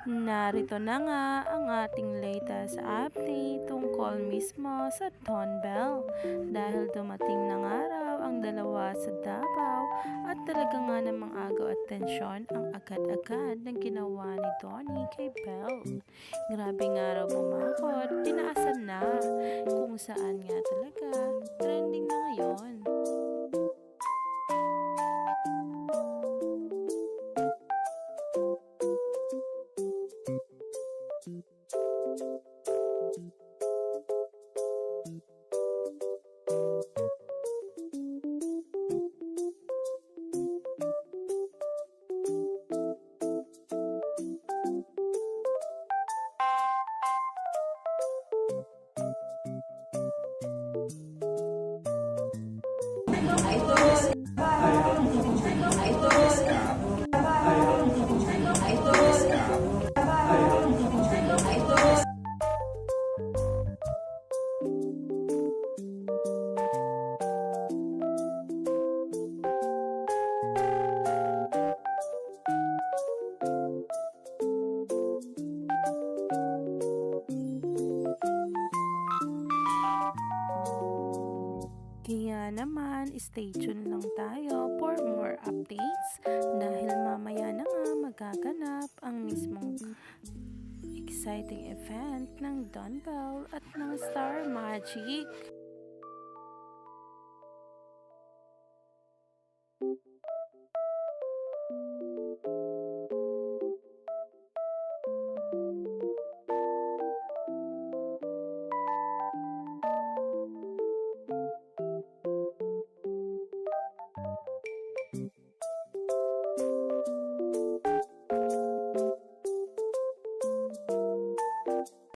Narito na nga ang ating latest update tungkol mismo sa Don Bell dahil dumating na nga raw ang dalawa sa Davao at talaga nga namang agaw at tensyon ang agad-agad ng ginawa ni Donnie kay Bell. Grabe nga raw bumakot, tinaasan na kung saan nga talaga trending na ngayon. Kaya naman, stay tuned lang tayo for more updates dahil mamaya na nga magaganap ang mismong exciting event ng Don Bell at ng Star Magic.